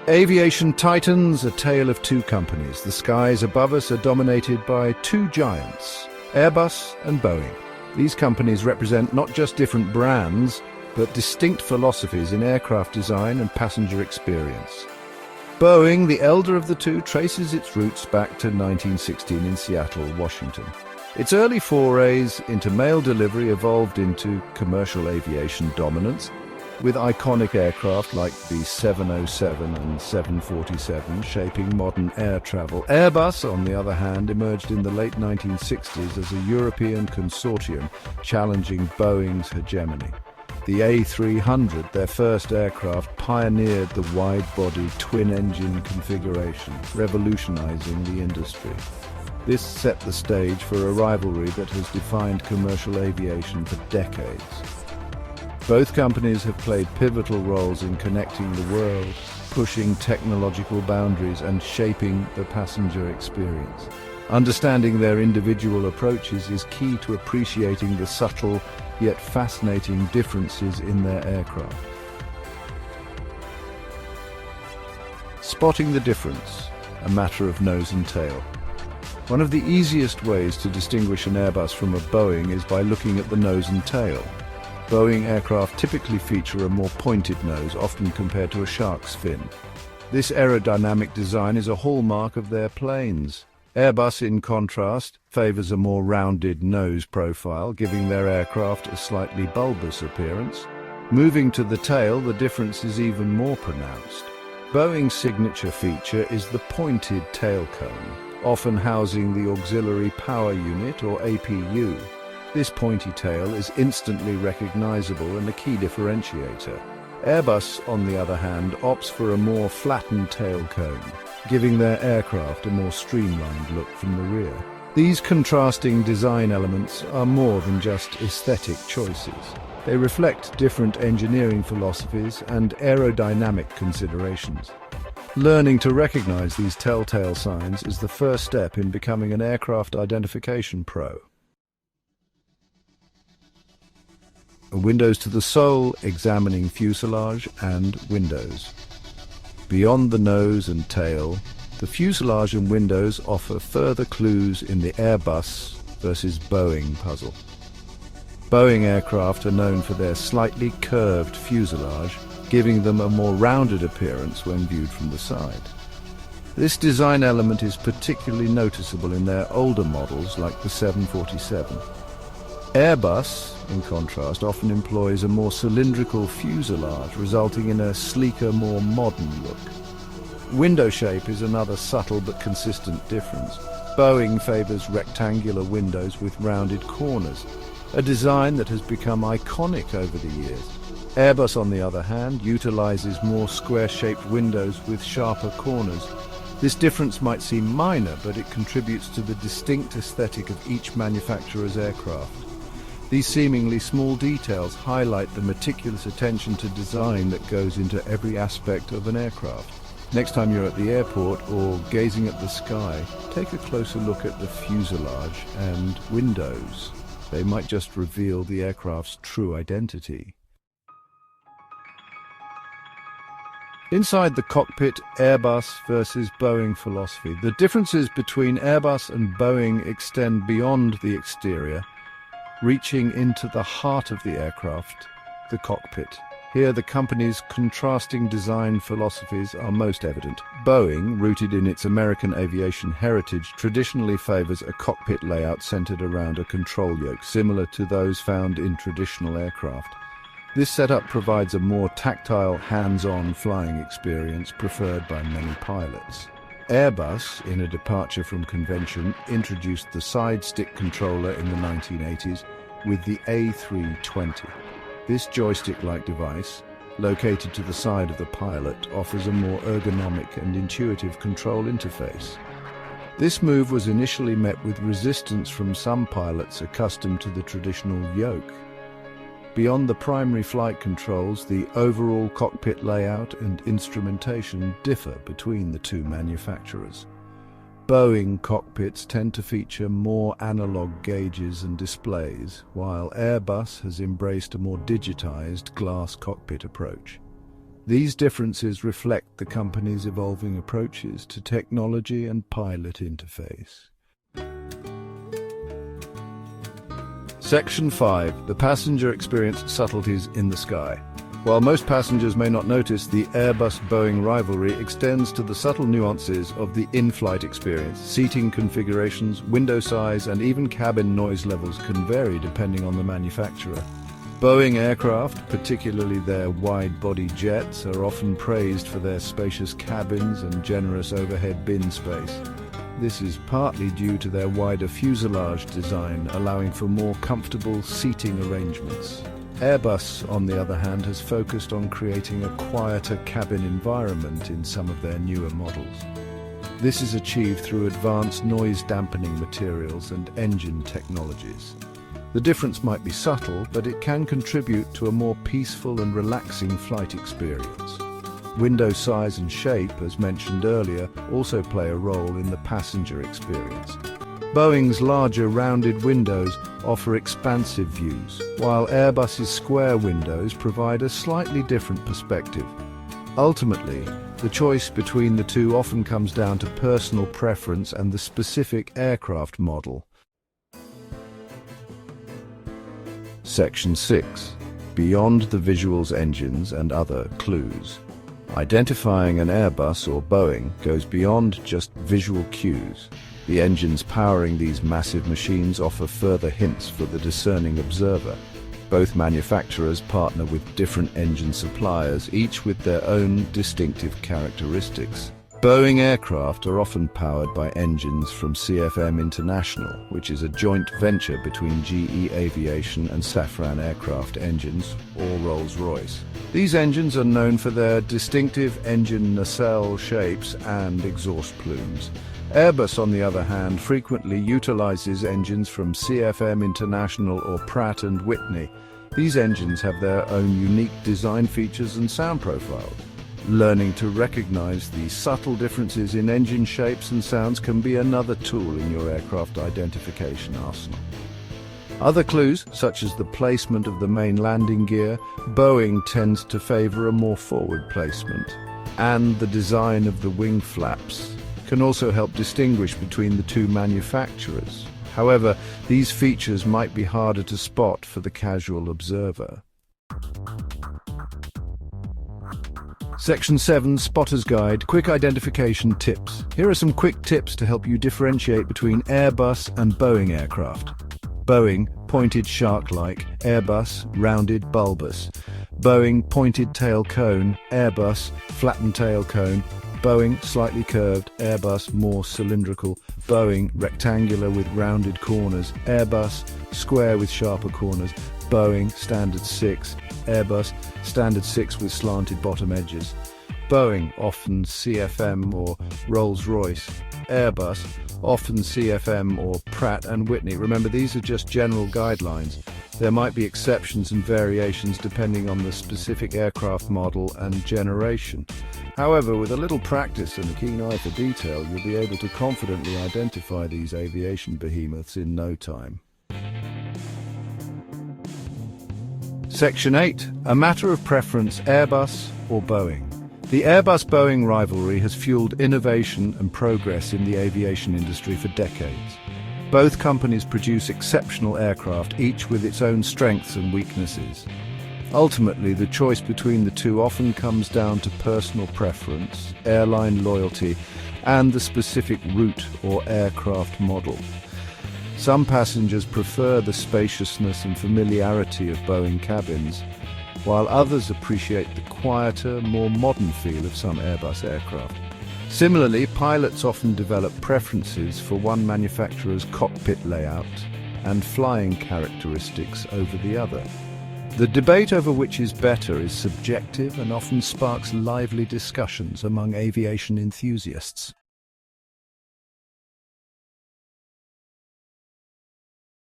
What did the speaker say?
Aviation titans, a tale of two companies. The skies above us are dominated by two giants, Airbus and Boeing. These companies represent not just different brands, but distinct philosophies in aircraft design and passenger experience. Boeing, the elder of the two, traces its roots back to 1916 in Seattle, Washington. Its early forays into mail delivery evolved into commercial aviation dominance, with iconic aircraft like the 707 and 747 shaping modern air travel. Airbus, on the other hand, emerged in the late 1960s as a European consortium challenging Boeing's hegemony. The A300, their first aircraft, pioneered the wide-body twin-engine configuration, revolutionizing the industry. This set the stage for a rivalry that has defined commercial aviation for decades. Both companies have played pivotal roles in connecting the world, pushing technological boundaries and shaping the passenger experience. Understanding their individual approaches is key to appreciating the subtle yet fascinating differences in their aircraft. Spotting the difference, a matter of nose and tail. One of the easiest ways to distinguish an Airbus from a Boeing is by looking at the nose and tail. Boeing aircraft typically feature a more pointed nose, often compared to a shark's fin. This aerodynamic design is a hallmark of their planes. Airbus, in contrast, favors a more rounded nose profile, giving their aircraft a slightly bulbous appearance. Moving to the tail, the difference is even more pronounced. Boeing's signature feature is the pointed tail cone, often housing the Auxiliary Power Unit, or APU. This pointy tail is instantly recognizable and a key differentiator. Airbus, on the other hand, opts for a more flattened tail cone, giving their aircraft a more streamlined look from the rear. These contrasting design elements are more than just aesthetic choices. They reflect different engineering philosophies and aerodynamic considerations. Learning to recognize these telltale signs is the first step in becoming an aircraft identification pro. Windows to the soul, examining fuselage and windows. Beyond the nose and tail, the fuselage and windows offer further clues in the Airbus versus Boeing puzzle. Boeing aircraft are known for their slightly curved fuselage, giving them a more rounded appearance when viewed from the side. This design element is particularly noticeable in their older models like the 747. Airbus, in contrast, often employs a more cylindrical fuselage, resulting in a sleeker, more modern look. Window shape is another subtle but consistent difference. Boeing favors rectangular windows with rounded corners, a design that has become iconic over the years. Airbus, on the other hand, utilizes more square-shaped windows with sharper corners. This difference might seem minor, but it contributes to the distinct aesthetic of each manufacturer's aircraft. These seemingly small details highlight the meticulous attention to design that goes into every aspect of an aircraft. Next time you're at the airport or gazing at the sky, take a closer look at the fuselage and windows. They might just reveal the aircraft's true identity. Inside the cockpit, Airbus versus Boeing philosophy. The differences between Airbus and Boeing extend beyond the exterior, reaching into the heart of the aircraft, the cockpit. Here, the company's contrasting design philosophies are most evident. Boeing, rooted in its American aviation heritage, traditionally favors a cockpit layout centered around a control yoke, similar to those found in traditional aircraft. This setup provides a more tactile, hands-on flying experience preferred by many pilots. Airbus, in a departure from convention, introduced the side-stick controller in the 1980s with the A320. This joystick-like device, located to the side of the pilot, offers a more ergonomic and intuitive control interface. This move was initially met with resistance from some pilots accustomed to the traditional yoke. Beyond the primary flight controls, the overall cockpit layout and instrumentation differ between the two manufacturers. Boeing cockpits tend to feature more analog gauges and displays, while Airbus has embraced a more digitized glass cockpit approach. These differences reflect the company's evolving approaches to technology and pilot interface. Section 5. The passenger experienced subtleties in the sky. While most passengers may not notice, the Airbus-Boeing rivalry extends to the subtle nuances of the in-flight experience. Seating configurations, window size, and even cabin noise levels can vary depending on the manufacturer. Boeing aircraft, particularly their wide-body jets, are often praised for their spacious cabins and generous overhead bin space. This is partly due to their wider fuselage design, allowing for more comfortable seating arrangements. Airbus, on the other hand, has focused on creating a quieter cabin environment in some of their newer models. This is achieved through advanced noise-dampening materials and engine technologies. The difference might be subtle, but it can contribute to a more peaceful and relaxing flight experience. Window size and shape, as mentioned earlier, also play a role in the passenger experience. Boeing's larger rounded windows offer expansive views, while Airbus's square windows provide a slightly different perspective. Ultimately, the choice between the two often comes down to personal preference and the specific aircraft model. Section 6. Beyond the visuals, engines, and other clues. Identifying an Airbus or Boeing goes beyond just visual cues. The engines powering these massive machines offer further hints for the discerning observer. Both manufacturers partner with different engine suppliers, each with their own distinctive characteristics. Boeing aircraft are often powered by engines from CFM International, which is a joint venture between GE Aviation and Safran Aircraft Engines, or Rolls-Royce. These engines are known for their distinctive engine nacelle shapes and exhaust plumes. Airbus, on the other hand, frequently utilizes engines from CFM International or Pratt & Whitney. These engines have their own unique design features and sound profiles. Learning to recognize the subtle differences in engine shapes and sounds can be another tool in your aircraft identification arsenal. Other clues, such as the placement of the main landing gear, Boeing tends to favor a more forward placement, and the design of the wing flaps can also help distinguish between the two manufacturers. However, these features might be harder to spot for the casual observer. Section 7, Spotter's Guide, Quick Identification Tips. Here are some quick tips to help you differentiate between Airbus and Boeing aircraft. Boeing, pointed shark-like; Airbus, rounded, bulbous. Boeing, pointed tail cone; Airbus, flattened tail cone. Boeing, slightly curved; Airbus, more cylindrical. Boeing, rectangular with rounded corners; Airbus, square with sharper corners. Boeing, standard 6; Airbus, standard 6 with slanted bottom edges. Boeing, often CFM or Rolls-Royce; Airbus, often CFM or Pratt & Whitney. Remember, these are just general guidelines. There might be exceptions and variations depending on the specific aircraft model and generation. However, with a little practice and a keen eye for detail, you'll be able to confidently identify these aviation behemoths in no time. Section 8. A matter of preference, Airbus or Boeing. The Airbus-Boeing rivalry has fueled innovation and progress in the aviation industry for decades. Both companies produce exceptional aircraft, each with its own strengths and weaknesses. Ultimately, the choice between the two often comes down to personal preference, airline loyalty, and the specific route or aircraft model. Some passengers prefer the spaciousness and familiarity of Boeing cabins, while others appreciate the quieter, more modern feel of some Airbus aircraft. Similarly, pilots often develop preferences for one manufacturer's cockpit layout and flying characteristics over the other. The debate over which is better is subjective and often sparks lively discussions among aviation enthusiasts.